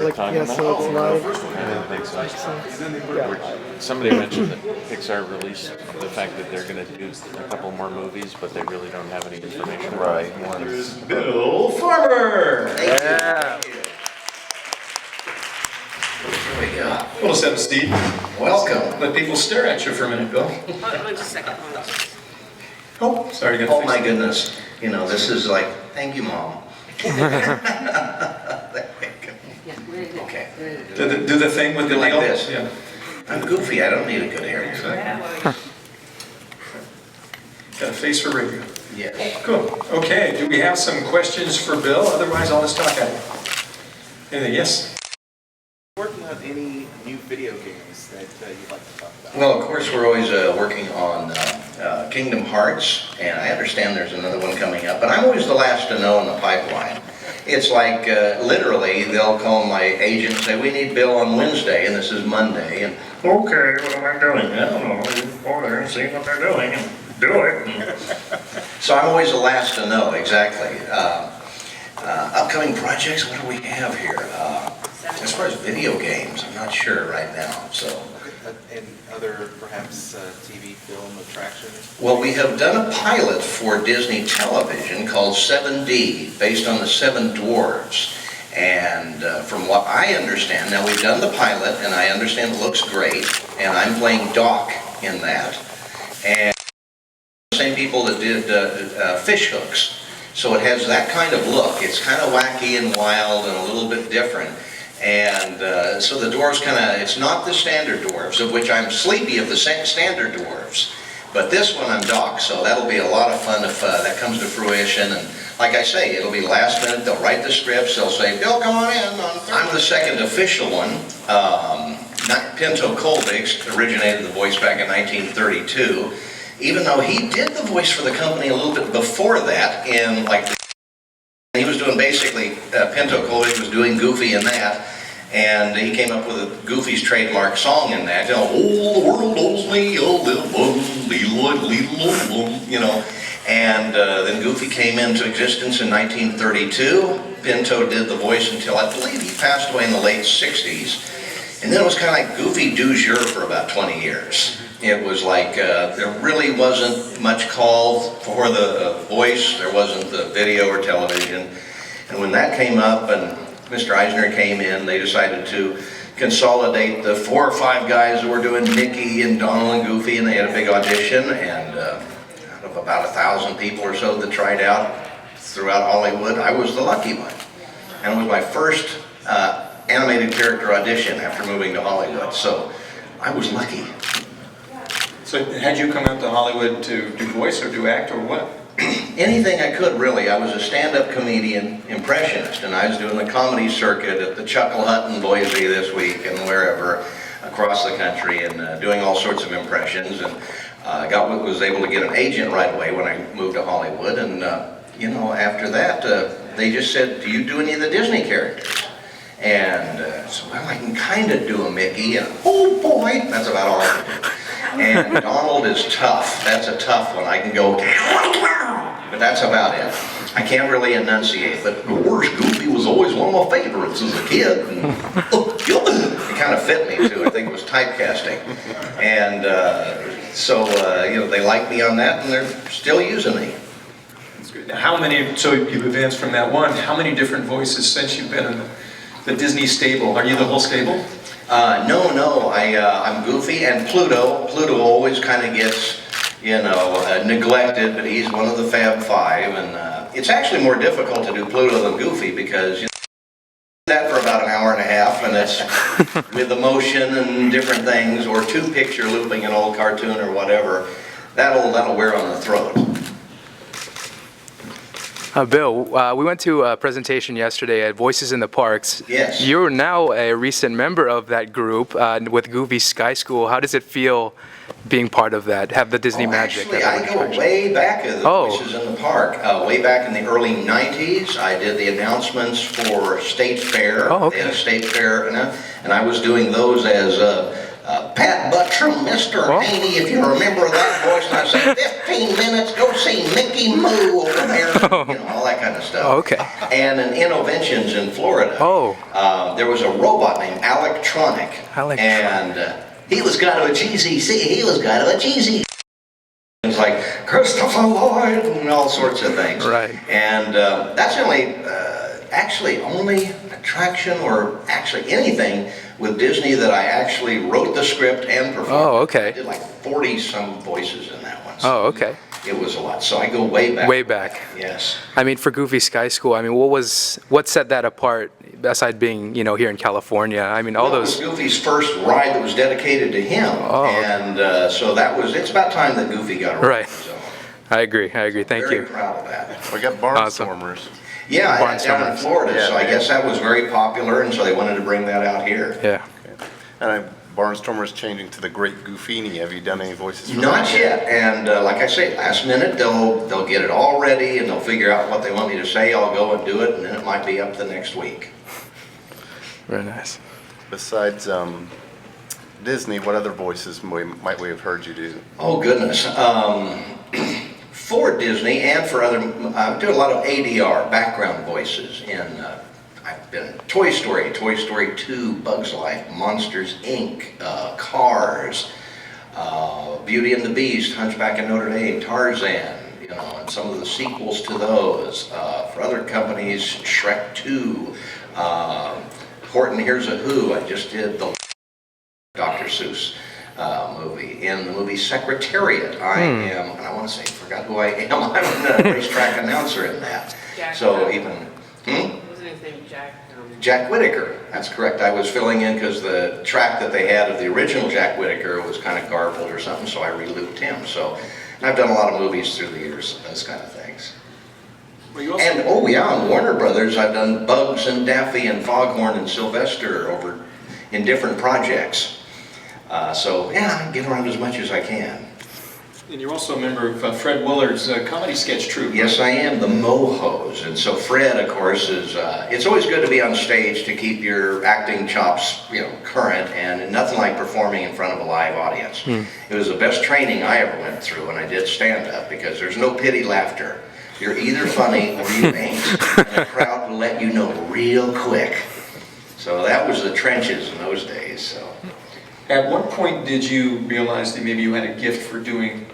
Like, yeah, so it's live. I didn't think so. Yeah. Somebody mentioned that Pixar released the fact that they're going to do a couple more movies, but they really don't have any information about one. Bill Farmer! Yeah. There we go. Well, set Steve. Welcome. Let people stare at you for a minute, Bill. Just a second. Oh, sorry, you got to Oh fix my it. goodness, you know, this is like, thank you, Mom. Okay. Do the thing with the Like nail. this. Yeah. I'm goofy, I don't need a good haircut. Got a face for radio. Yeah. Cool. Okay, do we have some questions for Bill? Otherwise, I'll just talk at it. Anything? Yes? Working on any new video games that you'd like to talk about? Well, of course, we're always working on Kingdom Hearts, and I understand there's another one coming up, but I'm always the last to know in the pipeline. It's like, literally, they'll call my agent and say, we need Bill on Wednesday, and this is Monday, and, okay, what am I doing? I don't know, just go there and see what they're doing, and do it. So I'm always the last to know, exactly. Upcoming projects, what do we have here? As far as video games, I'm not sure right now, so. And other, perhaps, TV, film attractions? Well, we have done a pilot for Disney Television called 7D, based on the Seven Dwarves. And from what I understand, now we've done the pilot, and I understand it looks great, and I'm playing Doc in that. And the same people that did Fish Hooks. So it has that kind of look. It's kind of wacky and wild and a little bit different. And so the dwarves it's not the standard dwarves, of which I'm Sleepy of the standard dwarves. But this one I'm Doc, so that'll be a lot of fun if that comes to fruition. And like I say, it'll be last minute, they'll write the scripts, they'll say, Bill, come on in. I'm the second official one. Pinto Colvix originated the voice back in 1932. Even though he did the voice for the company a little bit before that, in like he was doing basically, Pinto Colvix was doing Goofy in that, and he came up with Goofy's trademark song in that, oh, the world owes me a little you know, and then Goofy came into existence in 1932. Pinto did the voice until I believe he passed away in the late 60s, and then it was kind of like Goofy du jour for about 20 years. It was like there really wasn't much call for the voice, there wasn't the video or television. And when that came up and Mr. Eisner came in, they decided to consolidate the 4 or 5 guys that were doing Mickey and Donald and Goofy, and they had a big audition, and out of about 1,000 people or so that tried out throughout Hollywood, I was the lucky one. And it was my first animated character audition after moving to Hollywood, so I was lucky. So had you come out to Hollywood to do voice or do act or what? Anything I could, really. I was a stand-up comedian impressionist, and I was doing the comedy circuit at the Chuckle Hut in Boise this week and wherever across the country, and doing all sorts of impressions, and was able to get an agent right away when I moved to Hollywood. And you know, after that, they just said, do you do any of the Disney characters? And so, well, I can kind of do a Mickey, and oh boy, that's about all I can do. And Donald is tough. That's a tough one. I can go, but that's about it. I can't really enunciate, but the worst Goofy was always one of my favorites as a kid. And, it kind of fit me too. I think it was typecasting. And so, you know, they like me on that, and they're still using me. That's good. Now, how many, so you've advanced from that one, how many different voices since you've been in the Disney stable? Are you the whole stable? No, I'm Goofy, and Pluto. Pluto always kind of gets, you know, neglected, but he's one of the Fab Five, and it's actually more difficult to do Pluto than Goofy because you do that for about an hour and a half, and it's with emotion and different things, or 2-picture looping an old cartoon or whatever. That'll wear on the throat. Bill, we went to a presentation yesterday at Voices in the Parks. Yes. You're now a recent member of that group with Goofy's Sky School. How does it feel being part of that, have the Disney magic? Actually, I go way back in the Voices in the Park. Way back in the early 90s, I did the announcements for State Fair. Oh, okay. They had a State Fair, and I was doing those as Pat Buttram, Mr. Oh. Haney, if you remember that voice. And I said, 15 minutes, go see Mickey Moo over there. You know, all that kind of stuff. Oh, okay. And in Innoventions in Florida, Oh. there was a robot named Electronic. Electronic. And he was got to a GCC, he was got to a GCC. It's like Christopher Lloyd and all sorts of things. Right. And that's the only, actually only attraction or actually anything with Disney that I actually wrote the script and performed. Oh, okay. I did like 40 some voices in that one. Oh, okay. It was a lot. So I go way back. Way back. Yes. I mean, for Goofy Sky School, I mean, what set that apart, aside being, you know, here in California? I mean, all Well, it was those... Goofy's first ride that was dedicated to him. Oh, okay. And so that was, it's about time that Goofy got around. Right. So I agree. Thank very you. proud of that. We got Barnstormers. Yeah, down in Barnstormers. Florida, Yeah, so I yeah. guess that was very popular, and so they wanted to bring that out here. Yeah. And Barnstormers changing to the Great Goofini. Have you done any voices for Not that? yet, and like I say, last minute, they'll get it all ready, and they'll figure out what they want me to say, I'll go and do it, and then it might be up the next week. Very nice. Besides Disney, what other voices might we have heard you do? Oh, goodness. For Disney and for other, I do a lot of ADR, background voices, in, I've been in Toy Story 2, Bugs Life, Monsters, Inc., Cars, Beauty and the Beast, Hunchback of Notre Dame, Tarzan, you know, and some of the sequels to those. For other companies, Shrek 2, Horton Hears a Who, I just did the Dr. Seuss movie. In the movie Secretariat, I am, and I want to say, I forgot who I am, I'm a racetrack announcer in that. Jack. So even, Wasn't his name Jack? Jack Whittaker, that's correct. I was filling in because the track that they had of the original Jack Whittaker was kind of garbled or something, so I re-looped him. So, and I've done a lot of movies through the years, those kind of things. Well, you also, And, oh yeah, on Warner Brothers, I've done Bugs and Daffy and Foghorn and Sylvester over in different projects. So, yeah, I get around as much as I can. and you're also a member of Fred Willard's comedy sketch troupe. Yes, I am, the Mohos. And so Fred, of course, is, it's always good to be on stage to keep your acting chops, you know, current, and nothing like performing in front of a live audience. It was the best training I ever went through when I did stand-up, because there's no pity laughter. You're either funny or you ain't, and the crowd will let you know real quick. So that was the trenches in those days, so. At what point did you realize that maybe you had a gift for doing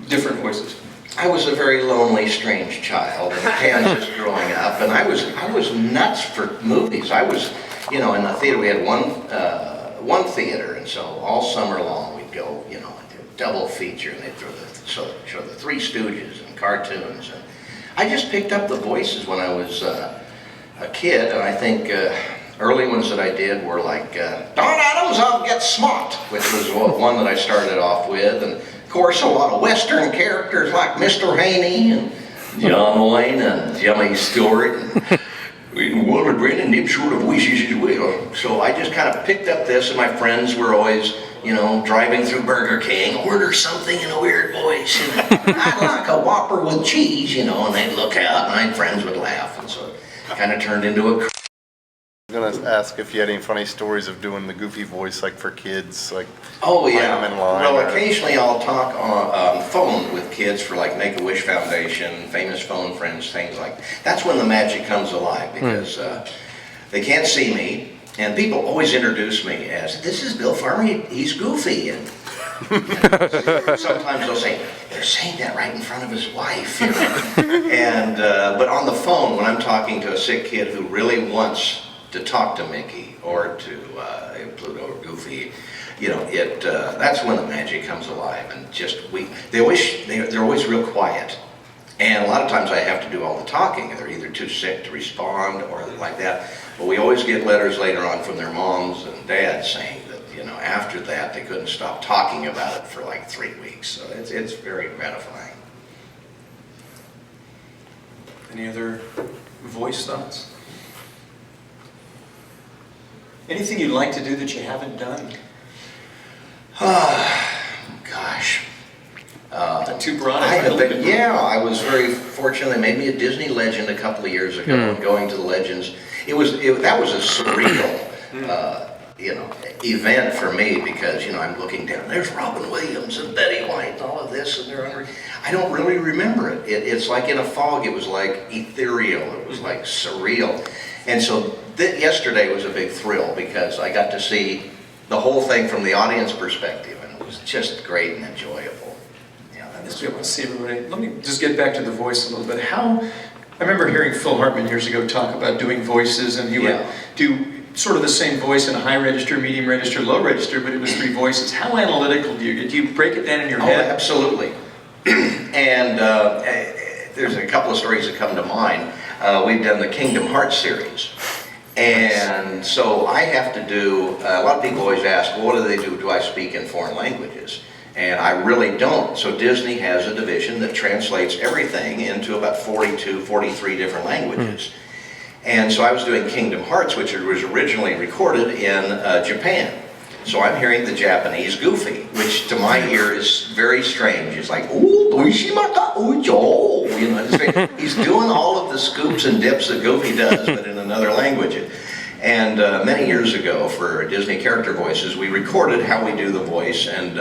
different voices? I was a very lonely, strange child in Kansas growing up, and I was nuts for movies. I was, you know, in the theater, we had one theater, and so all summer long we'd go, you know, and do a double feature, and they'd show the Three Stooges and cartoons. And I just picked up the voices when I was a kid, and I think early ones that I did were like Don Adams, I'll Get Smart, which was one that I started off with, and of course a lot of Western characters like Mr. Haney and John Wayne and Jimmy Stewart. And Walter Brennan did sort of wishes as well. So I just kind of picked up this, and my friends were always, you know, driving through Burger King, order something in a weird voice. And I'd like a Whopper with cheese, you know, and they'd look out, and my friends would laugh, and so it kind of turned into a. I was going to ask if you had any funny stories of doing the Goofy voice, like for kids, like Oh playing yeah. them in line. Well, or- occasionally I'll talk on phone with kids for like Make-A-Wish Foundation, Famous Phone Friends, things like that. That's when the magic comes alive, because they can't see me, and people always introduce me as, "This is Bill Farmer. He's Goofy." And sometimes they'll say, "They're saying that right in front of his wife," you know. And but on the phone, when I'm talking to a sick kid who really wants to talk to Mickey or to Pluto or Goofy, you know, that's when the magic comes alive. And just they're always real quiet, and a lot of times I have to do all the talking. They're either too sick to respond or like that. But we always get letters later on from their moms and dads saying that, you know, after that they couldn't stop talking about it for like 3 weeks. So it's very gratifying. Any other voice thoughts? Anything you'd like to do that you haven't done? Gosh. Not too broad? I have been, yeah, I was very fortunate. They made me a Disney legend a couple of years ago, and going to the Legends. That was a surreal event for me because, I'm looking down, there's Robin Williams and Betty White and all of this, and I don't really remember it. It's like in a fog. It was like ethereal. It was like surreal. And so yesterday was a big thrill because I got to see the whole thing from the audience perspective, and it was just great and enjoyable. Yeah, that Let's was be able to see everybody. Let me just get back to the voice a little bit. I remember hearing Phil Hartman years ago talk about doing voices, and he would do sort of the same voice in a high register, medium register, low register, but it was 3 voices. How analytical do you get? Do you break it down in your head? Oh, absolutely. And there's a couple of stories that come to mind. We've done the Kingdom Hearts series. And so I have to do, a lot of people always ask, well, what do they do? Do I speak in foreign languages? And I really don't. So Disney has a division that translates everything into about 42, 43 different languages. And so I was doing Kingdom Hearts, which was originally recorded in Japan. So I'm hearing the Japanese Goofy, which to my ear is very strange. It's like, ooh, doishimata, ujo. He's doing all of the scoops and dips that Goofy does, but in another language. And many years ago, for Disney character voices, we recorded how we do the voice and,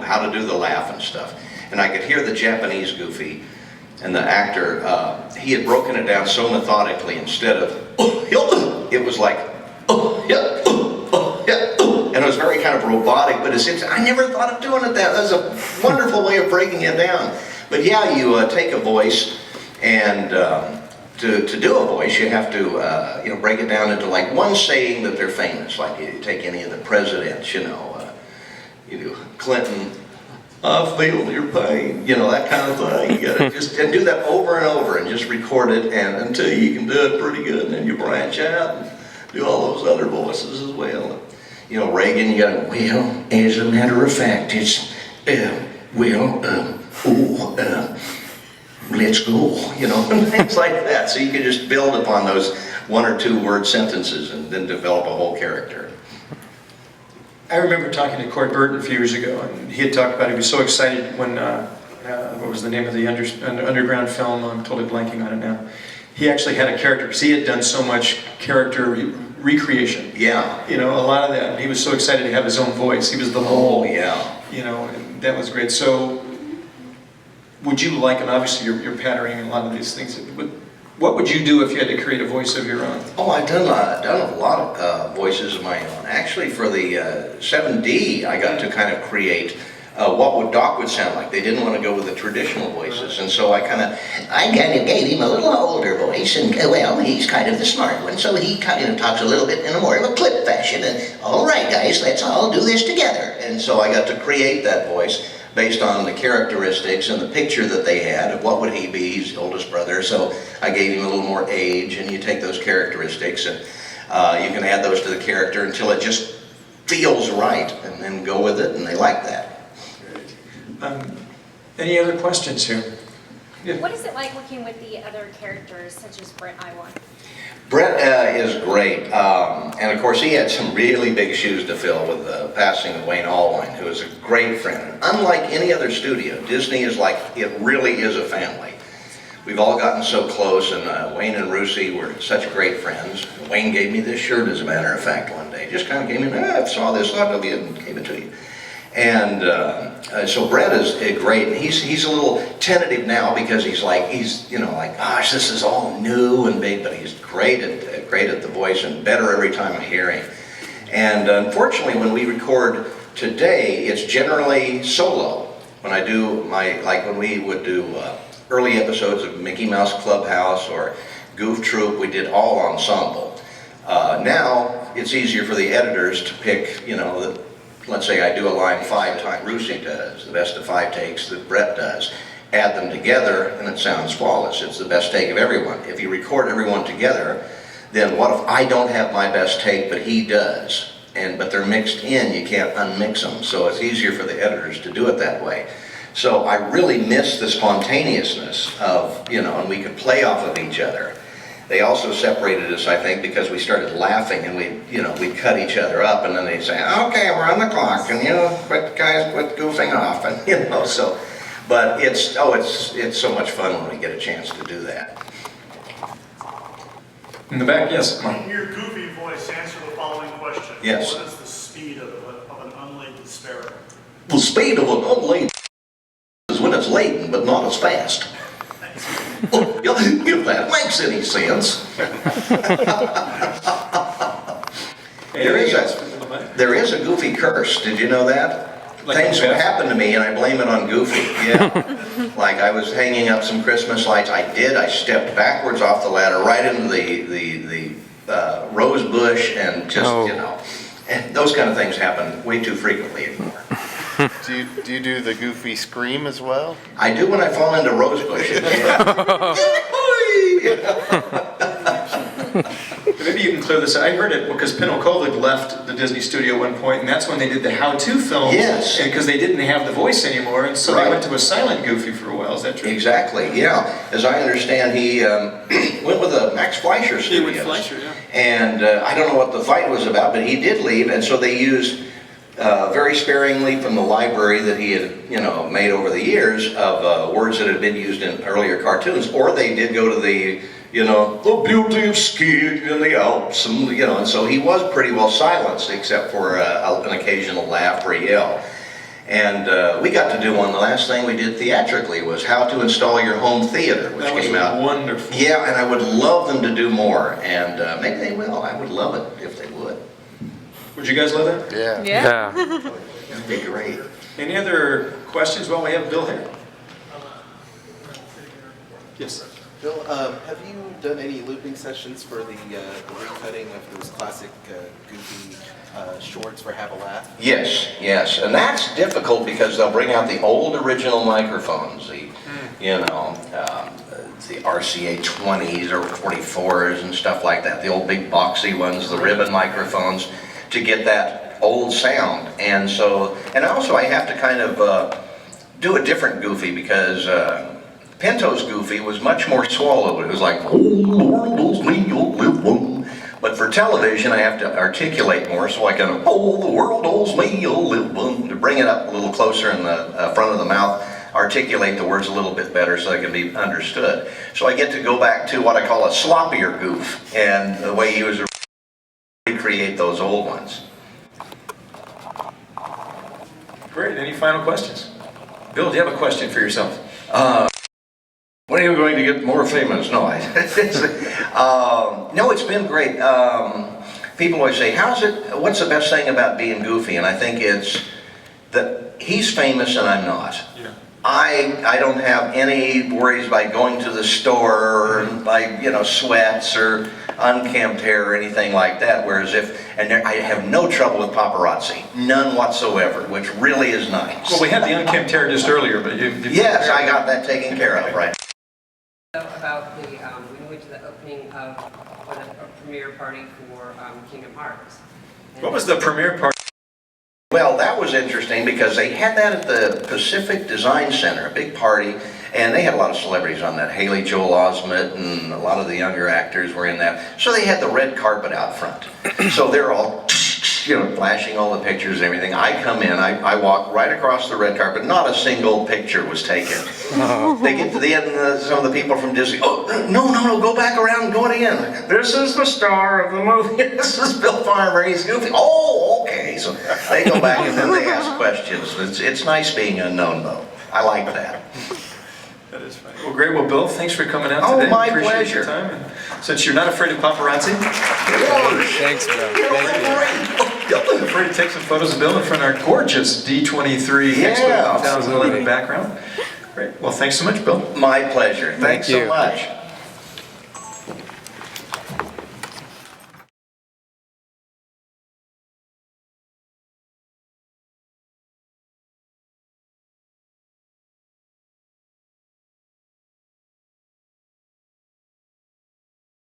how to do the laugh and stuff. And I could hear the Japanese Goofy, and the actor, he had broken it down so methodically. Instead of, it was like, and it was very kind of robotic, but I never thought of doing it that. That was a wonderful way of breaking it down. But yeah, you take a voice, and to do a voice, you have to break it down into like one saying that they're famous. Like you take any of the presidents, you do Clinton, I feel your pain, that kind of thing. You gotta just and do that over and over and just record it, and until you can do it pretty good, and then you branch out and do all those other voices as well. Reagan, you gotta, well, as a matter of fact, it's, let's go, and things like that. So you can just build upon those 1 or 2 word sentences and then develop a whole character. I remember talking to Corey Burton a few years ago, and he had talked about he was so excited when, what was the name of the underground film? I'm totally blanking on it now. He actually had a character, because he had done so much character recreation. Yeah. A lot of that. And he was so excited to have his own voice. He was the mole. Oh, yeah. And that was great. So, would you like, and obviously you're patterning a lot of these things, what would you do if you had to create a voice of your own? Oh, I've done a lot of voices of my own. Actually, for the 7D, I got to kind of create what Doc would sound like. They didn't want to go with the traditional voices, and so I kind of gave him a little older voice, and well, he's kind of the smart one, so he kind of talks a little bit in a more of a clip fashion, and all right, guys, let's all do this together. And so I got to create that voice based on the characteristics and the picture that they had of what would he be. He's the oldest brother, so I gave him a little more age, and you take those characteristics and you can add those to the character until it just feels right, and then go with it, and they like that. Any other questions here? Yeah. What is it like working with the other characters, such as Brett Iwan? Brett is great, and of course he had some really big shoes to fill with the passing of Wayne Allwine, who is a great friend. Unlike any other studio, Disney is like, it really is a family. We've all gotten so close, and Wayne and Russi were such great friends. Wayne gave me this shirt, as a matter of fact, one day. Just kind of gave me, I saw this, thought of you, and gave it to you. And so Brett is great, and he's a little tentative now because he's like, gosh, this is all new and big, but he's great at the voice and better every time I hear him. And unfortunately, when we record today, it's generally solo. When I do when we would do early episodes of Mickey Mouse Clubhouse or Goof Troop, we did all ensemble. Now, it's easier for the editors to pick, let's say I do a line 5 times, Russi does, the best of 5 takes that Brett does. Add them together and it sounds flawless. It's the best take of everyone. If you record everyone together, then what if I don't have my best take but he does? But they're mixed in, you can't unmix them. So it's easier for the editors to do it that way. So I really miss the spontaneousness of, and we could play off of each other. They also separated us, I think, because we started laughing and we'd cut each other up, and then they'd say, okay, we're on the clock, and quit goofing off, and so, but it's so much fun when we get a chance to do that. In the back, yes, Mark. In your goofy voice, answer the following question. Yes. What is the speed of an unladen sparrow? The speed of an unladen is when it's laden, but not as fast. Oh, if that makes any sense. There is a Goofy curse. Did you know that? Like Things Goofy? would happen to me and I blame it on Goofy. Yeah. Like I was hanging up some Christmas lights. I stepped backwards off the ladder right into the rose bush and just, you know, and those kind of things happen way too frequently anymore. Do you do the Goofy scream as well? I do when I fall into rose bushes. Maybe you can clear this up. I heard it because Pinnacle left the Disney studio at one point, and that's when they did the how-to films. Yes. Because they didn't have the voice anymore, and so Right. they went to a silent Goofy for a while. Is that true? Exactly, yeah. As I understand, he went with the Max Fleischer Studios. Fleischer, yeah. And I don't know what the fight was about, but he did leave, and so they used very sparingly from the library that he had, you know, made over the years of words that had been used in earlier cartoons, or they did go to the, you know, the beauty of skiing in the Alps, and, you know, and so he was pretty well silenced except for an occasional laugh or yell. And we got to do one. The last thing we did theatrically was how to install your home theater, which That was came out wonderful. Yeah, and I would love them to do more, and maybe they will. I would love it if they would. Would you guys love that? Yeah. Yeah. That'd be great. Any other questions while we have Bill here? Yes. Bill, have you done any looping sessions for the recutting of those classic Goofy shorts for Have a Laugh? Yes, yes, and that's difficult because they'll bring out the old original microphones, the, you know, the RCA 20s or 44s and stuff like that, the old big boxy ones, the ribbon microphones, to get that old sound. And so, and also I have to kind of do a different Goofy because Pinto's Goofy was much more swallowed. It was like, oh, the world owes me, oh, live one. But for television, I have to articulate more, so I can, oh, the world owes me, oh, live one, to bring it up a little closer in the front of the mouth, articulate the words a little bit better so they can be understood. So I get to go back to what I call a sloppier goof, and the way he was recreate those old ones. Great. Any final questions? Bill, do you have a question for yourself? When are you going to get more famous? No, no, it's been great. People always say, what's the best thing about being Goofy? And I think it's that he's famous and I'm not. Yeah. I don't have any worries by going to the store or by, you know, sweats or unkempt hair or anything like that. Whereas I have no trouble with paparazzi, none whatsoever, which really is nice. Well, we had the unkempt hair just earlier, but you Yes, I got that taken care of, right. About the, we went to the opening of a premiere party for Kingdom Hearts. And What was the premiere part? Well, that was interesting because they had that at the Pacific Design Center, a big party, and they had a lot of celebrities on that. Haley Joel Osment and a lot of the younger actors were in that. So they had the red carpet out front. So they're all, you know, flashing all the pictures and everything. I come in, I walk right across the red carpet, not a single picture was taken. They get to the end, some of the people from Disney, oh, no, go back around and go it again. This is the star of the movie. This is Bill Farmer, he's Goofy. Oh, okay. So they go back and then they ask questions. It's nice being unknown, though. I like that. That is funny. Well, great. Well, Bill, thanks for coming out Oh, today. my Appreciate pleasure. your time. And since you're not afraid of paparazzi, Thanks, Bill. Thank you. feel free to take some photos of Bill in front of our gorgeous D23 Yeah, Expo 2011 absolutely. background. Great. Well, thanks so much, Bill. My pleasure. Thanks so you. much.